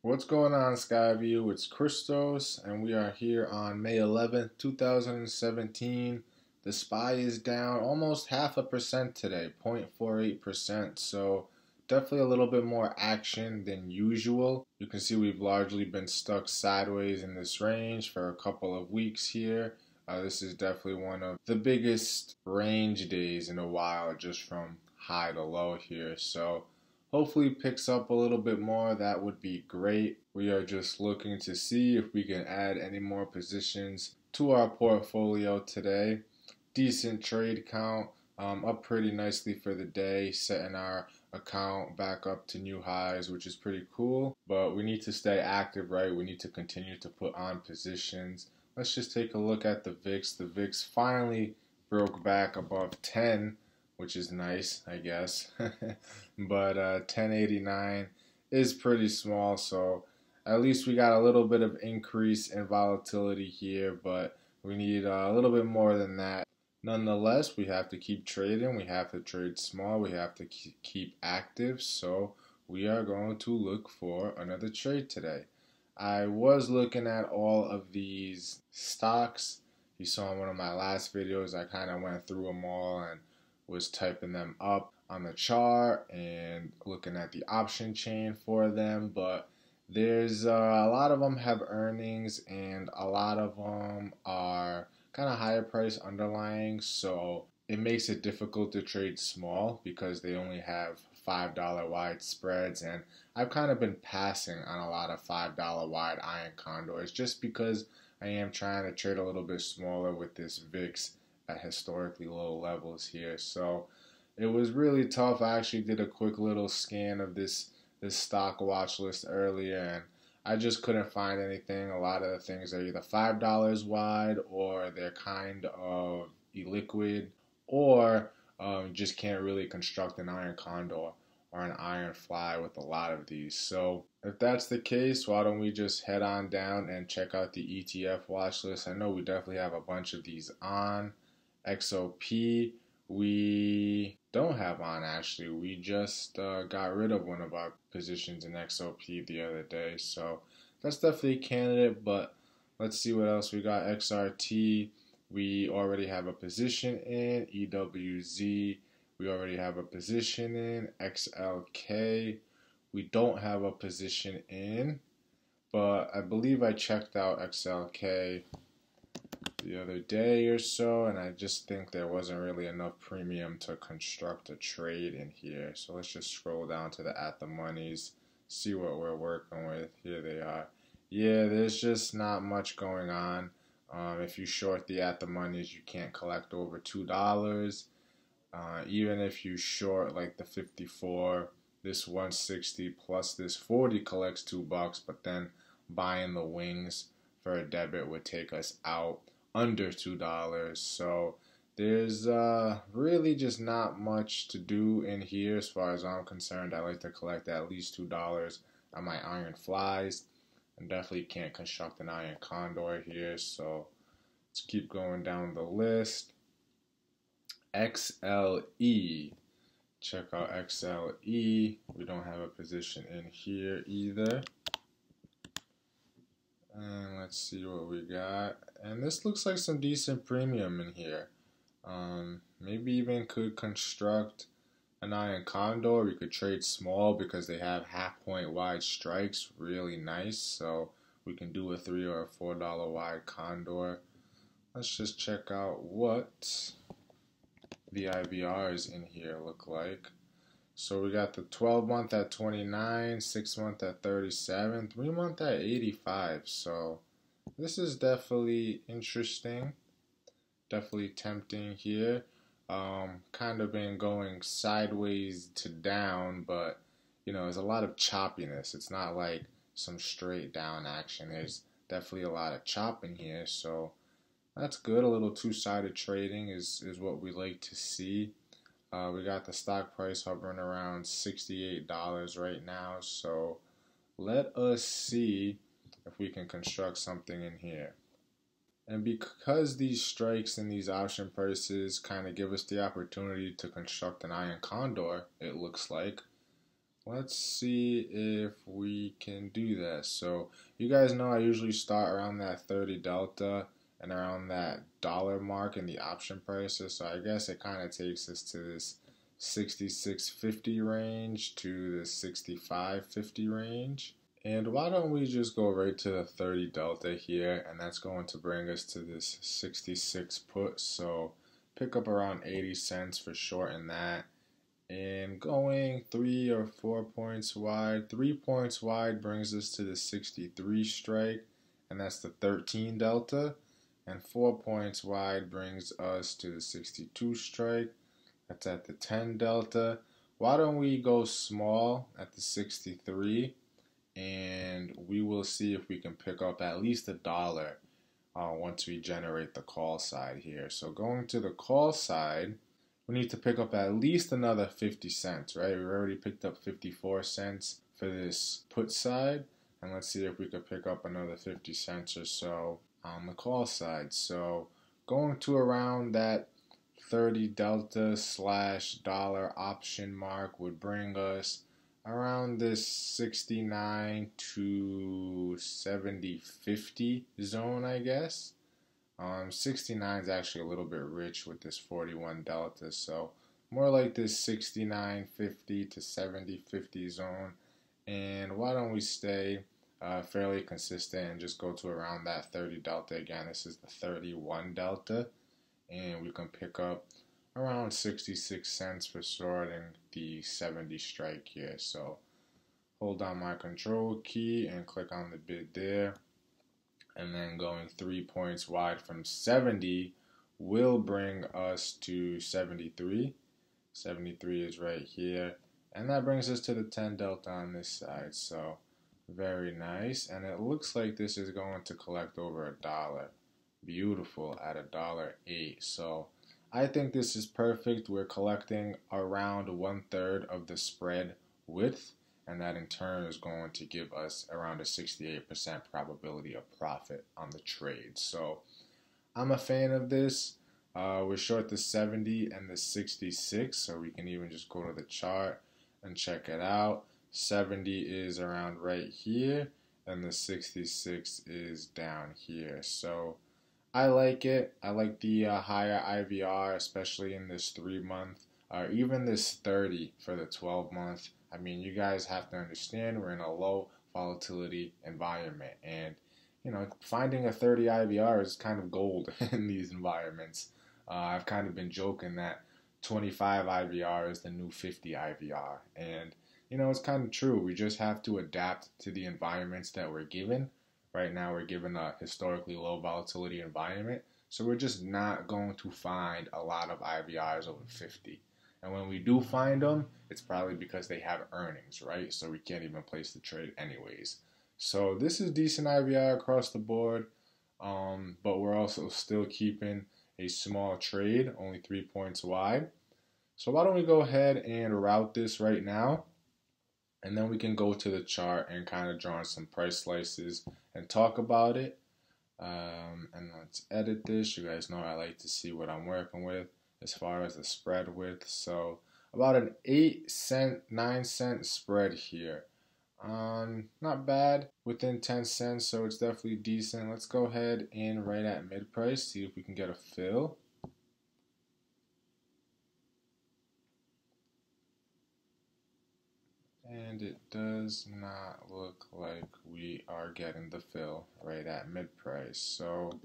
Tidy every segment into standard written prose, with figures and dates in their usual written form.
What's going on, Skyview? It's Christos, and we are here on May 11th, 2017. The SPY is down almost 0.5% today, 0.48%. So definitely a little bit more action than usual. You can see we've largely been stuck sideways in this range for a couple of weeks here. This is definitely one of the biggest range days in a while, just from high to low here. So hopefully picks up a little bit more. That would be great. We are just looking to see if we can add any more positions to our portfolio today. Decent trade count, up pretty nicely for the day, setting our account back up to new highs, which is pretty cool. But we need to stay active, right? We need to continue to put on positions. Let's just take a look at the VIX. The VIX finally broke back above 10, which is nice, I guess. But 1089 is pretty small, so at least we got a little bit of increase in volatility here, but we need a little bit more than that. Nonetheless, we have to keep trading. We have to trade small. We have to keep active. So we are going to look for another trade today. I was looking at all of these stocks. You saw in one of my last videos, I kind of went through them all and was typing them up on the chart and looking at the option chain for them. But there's a lot of them have earnings, and a lot of them are kind of higher price underlying, so it makes it difficult to trade small because they only have $5 wide spreads. And I've kind of been passing on a lot of $5 wide iron condors just because I am trying to trade a little bit smaller with this VIX at historically low levels here. So it was really tough. I actually did a quick little scan of this stock watch list earlier, and I just couldn't find anything. A lot of the things are either $5 wide, or they're kind of illiquid, or just can't really construct an iron condor or an iron fly with a lot of these. So if that's the case, why don't we just head on down and check out the ETF watch list? I know we definitely have a bunch of these on. XOP we don't have on, actually. We just got rid of one of our positions in XOP the other day, so that's definitely a candidate. But let's see what else we got. XRT we already have a position in. EWZ we already have a position in. XLK we don't have a position in, but I believe I checked out XLK the other day or so, and I just think there wasn't really enough premium to construct a trade in here. So let's just scroll down to the at the monies, see what we're working with. Here they are. Yeah, there's just not much going on. If you short the at the monies, you can't collect over $2. Even if you short like the 54, this 160 plus this 40 collects $2, but then buying the wings for a debit would take us out under $2. So there's really just not much to do in here as far as I'm concerned. I like to collect at least $2 on my iron flies, and definitely can't construct an iron condor here. So let's keep going down the list. XLE, check out XLE. We don't have a position in here either. And let's see what we got. And this looks like some decent premium in here. Maybe even could construct an iron condor. We could trade small because they have half point wide strikes. Really nice. So we can do a $3 or a $4 wide condor. Let's just check out what the IVRs in here look like. So we got the 12-month at 29, 6-month at 37, 3-month at 85. So this is definitely interesting, definitely tempting here. Kind of been going sideways to down, but you know, there's a lot of choppiness. It's not like some straight down action. There's definitely a lot of chop in here, so that's good. A little two-sided trading is what we like to see. We got the stock price hovering around $68 right now, so let us see if we can construct something in here. And because these strikes and these option prices kind of give us the opportunity to construct an iron condor, it looks like, let's see if we can do that. So you guys know I usually start around that 30 delta and around that dollar mark in the option prices. So I guess it kind of takes us to this 66.50 range to the 65.50 range. And why don't we just go right to the 30 delta here, and that's going to bring us to this 66 put. So pick up around 80 cents for short in that. And going 3 or 4 points wide, 3 points wide brings us to the 63 strike, and that's the 13 delta. And 4 points wide brings us to the 62 strike, that's at the 10 delta. Why don't we go small at the 63, and we will see if we can pick up at least $1 once we generate the call side here. So going to the call side, we need to pick up at least another 50 cents, right? We already picked up 54 cents for this put side, and let's see if we could pick up another 50 cents or so on the call side. So going to around that 30 delta / dollar option mark would bring us around this 69 to 70.50 zone, I guess. 69 is actually a little bit rich with this 41 delta, so more like this 69.50 to 70.50 zone. And why don't we stay fairly consistent and just go to around that 30 delta again? This is the 31 delta, and we can pick up around 66 cents for shorting the 70 strike here. So hold down my control key and click on the bid there. And then going 3 points wide from 70 will bring us to 73. 73 is right here. And that brings us to the 10 delta on this side. So very nice. And it looks like this is going to collect over $1. Beautiful at $1.08. So I think this is perfect. We're collecting around 1/3 of the spread width, and that in turn is going to give us around a 68% probability of profit on the trade. So I'm a fan of this. We're short the 70 and the 66, so we can even just go to the chart and check it out. 70 is around right here, and the 66 is down here. So I like it. I like the higher IVR, especially in this 3-month, or even this 30 for the 12-month. I mean, you guys have to understand we're in a low volatility environment, and finding a 30 IVR is kind of gold in these environments. I've kind of been joking that 25 IVR is the new 50 IVR, and it's kind of true. We just have to adapt to the environments that we're given. Right now, we're given a historically low volatility environment, so we're just not going to find a lot of IVRs over 50. And when we do find them, it's probably because they have earnings, right? So we can't even place the trade anyways. So this is decent IVR across the board, but we're also still keeping a small trade, only 3 points wide. So why don't we go ahead and route this right now, and then we can go to the chart and kind of draw on some price slices and talk about it. And let's edit this. You guys know I like to see what I'm working with as far as the spread width. So about an 8-cent, 9-cent spread here. Not bad, within 10 cents, so it's definitely decent. Let's go ahead and right at mid price, see if we can get a fill. And it does not look like we are getting the fill right at mid price. So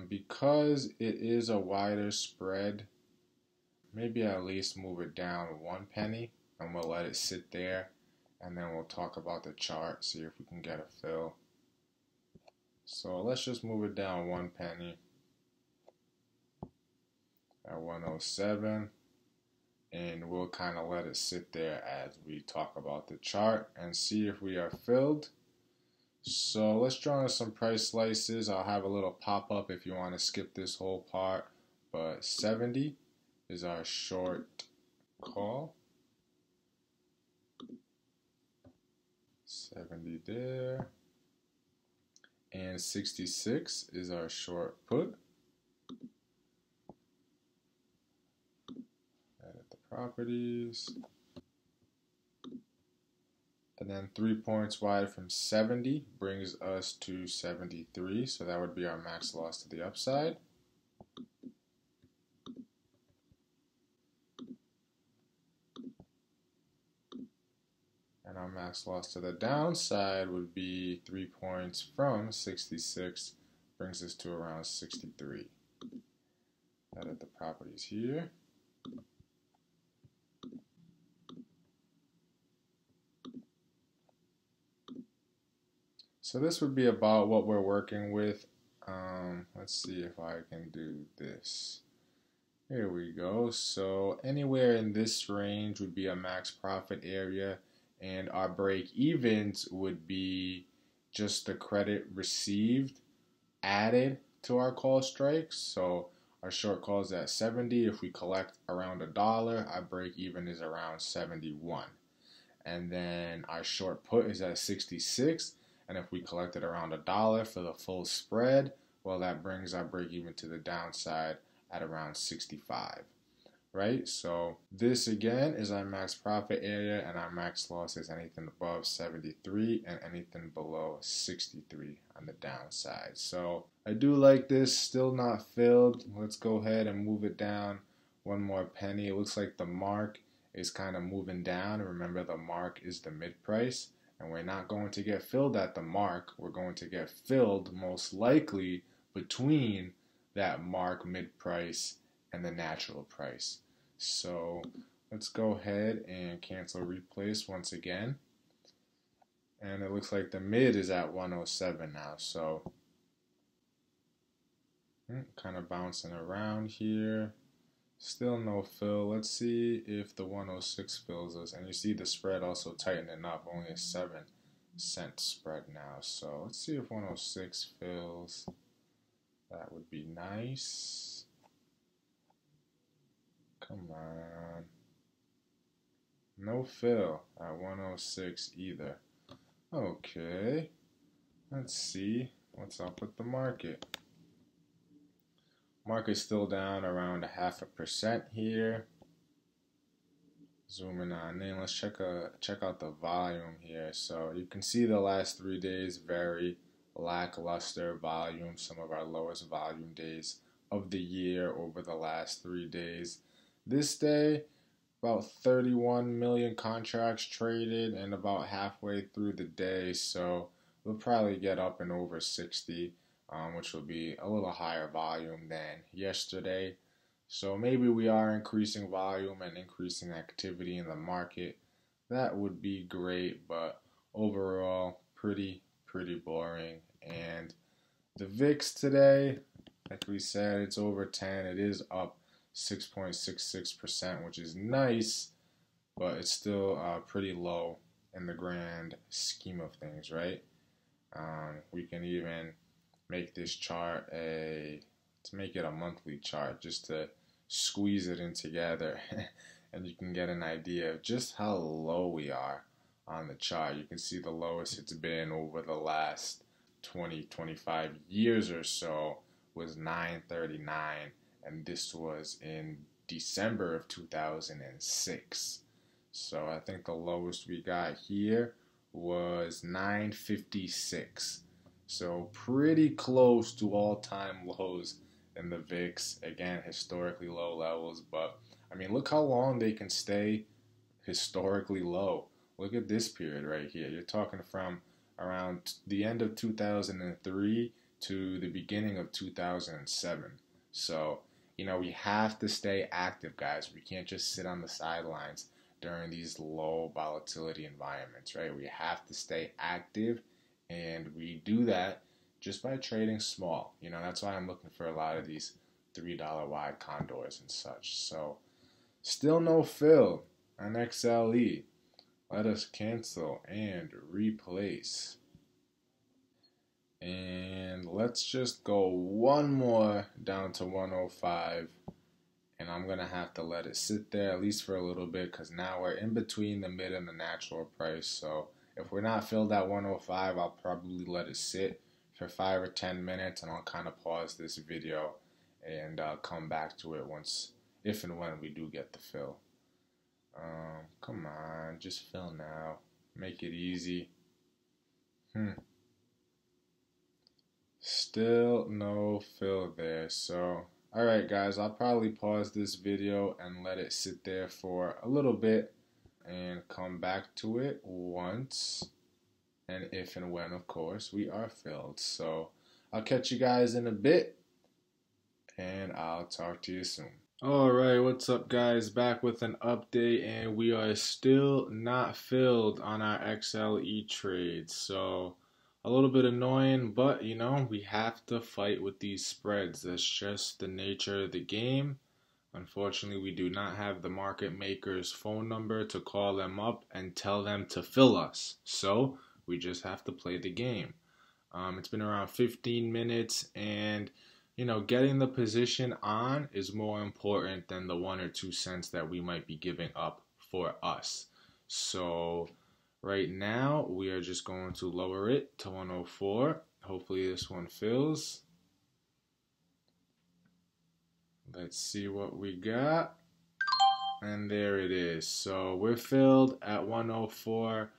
because it is a wider spread, maybe at least move it down 1 penny, and we'll let it sit there, and then we'll talk about the chart, see if we can get a fill. So let's just move it down 1 penny at 107, and we'll kind of let it sit there as we talk about the chart and see if we are filled. So let's draw on some price slices. I'll have a little pop-up if you want to skip this whole part, but 70 is our short call. 70 there. And 66 is our short put. Edit the properties. And then 3 points wide from 70 brings us to 73. So that would be our max loss to the upside. And our max loss to the downside would be 3 points from 66, brings us to around 63. Edit the properties here. So this would be about what we're working with. Let's see if I can do this. Here we go. So anywhere in this range would be a max profit area, and our break evens would be just the credit received added to our call strikes. So our short call is at 70. If we collect around $1, our break even is around 71. And then our short put is at 66. And if we collected around $1 for the full spread, well, that brings our break even to the downside at around 65, right? So this again is our max profit area, and our max loss is anything above 73 and anything below 63 on the downside. So I do like this, still not filled. Let's go ahead and move it down one more penny. It looks like the mark is kind of moving down. Remember, the mark is the mid price, and we're not going to get filled at the mark. We're going to get filled most likely between that mark mid price and the natural price. So let's go ahead and cancel replace once again. And it looks like the mid is at 107 now. So kind of bouncing around here. Still no fill. Let's see if the 106 fills us. And you see the spread also tightening up. Only a 7-cent spread now. So let's see if 106 fills. That would be nice. Come on. No fill at 106 either. Okay. Let's see what's up with the market. Market's still down around 0.5% here. Zooming on in, let's check out the volume here. So you can see the last 3 days very lackluster volume, some of our lowest volume days of the year over the last 3 days. This day, about 31 million contracts traded and about halfway through the day, so we'll probably get up and over 60, which will be a little higher volume than yesterday. So maybe we are increasing volume and increasing activity in the market. That would be great, but overall pretty boring. And the VIX today, like we said, it's over 10. It is up 6.66%, which is nice, but it's still pretty low in the grand scheme of things, right? We can even make this chart to make it a monthly chart, just to squeeze it in together and you can get an idea of just how low we are on the chart. You can see the lowest it's been over the last 25 years or so was 939, and this was in December of 2006. So I think the lowest we got here was 956. So pretty close to all-time lows in the VIX. Again, historically low levels, but I mean, look how long they can stay historically low. Look at this period right here. You're talking from around the end of 2003 to the beginning of 2007. So, you know, we have to stay active, guys. We can't just sit on the sidelines during these low volatility environments, right? We have to stay active, and we do that just by trading small. You know, that's why I'm looking for a lot of these $3 wide condors and such. So, still no fill on XLE. Let us cancel and replace. And let's just go one more down to 105. And I'm going to have to let it sit there at least for a little bit, because now we're in between the mid and the natural price. So if we're not filled at 105, I'll probably let it sit for 5 or 10 minutes, and I'll kind of pause this video and come back to it once, if and when we do get the fill. Come on, just fill now. Make it easy. Still no fill there. So, alright guys, I'll probably pause this video and let it sit there for a little bit and come back to it once and if and when, of course, we are filled. So, I'll catch you guys in a bit and I'll talk to you soon. Alright, what's up guys? Back with an update, and we are still not filled on our XLE trade. So a little bit annoying, but you know, we have to fight with these spreads. That's just the nature of the game. Unfortunately, we do not have the market maker's phone number to call them up and tell them to fill us. So we just have to play the game. It's been around 15 minutes, and you know, getting the position on is more important than the 1 or 2 cents that we might be giving up for us. So right now we are just going to lower it to 104. Hopefully this one fills. Let's see what we got. And there it is. So we're filled at 104.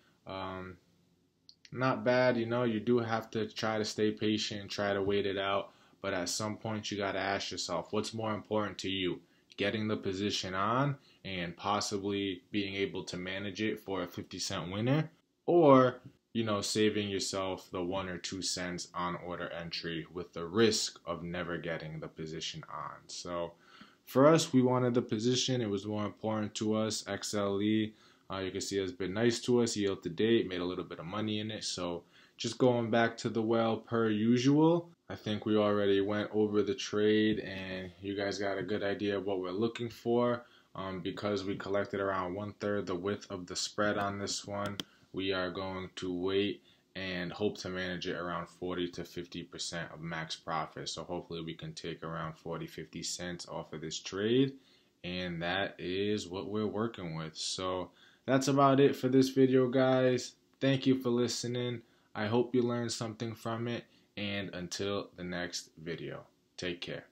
Not bad, you know. You do have to try to stay patient, try to wait it out. But at some point, you got to ask yourself, what's more important to you? Getting the position on and possibly being able to manage it for a 50-cent winner, or, you know, saving yourself the 1 or 2 cents on order entry with the risk of never getting the position on. So for us, we wanted the position. It was more important to us. XLE, you can see, has been nice to us, yield to date, made a little bit of money in it. So just going back to the well per usual, I think we already went over the trade and you guys got a good idea of what we're looking for. Because we collected around 1/3 the width of the spread on this one, we are going to wait and hope to manage it around 40 to 50% of max profit. So hopefully we can take around 40-50 cents off of this trade, and that is what we're working with. So that's about it for this video, guys. Thank you for listening. I hope you learned something from it. And until the next video, take care.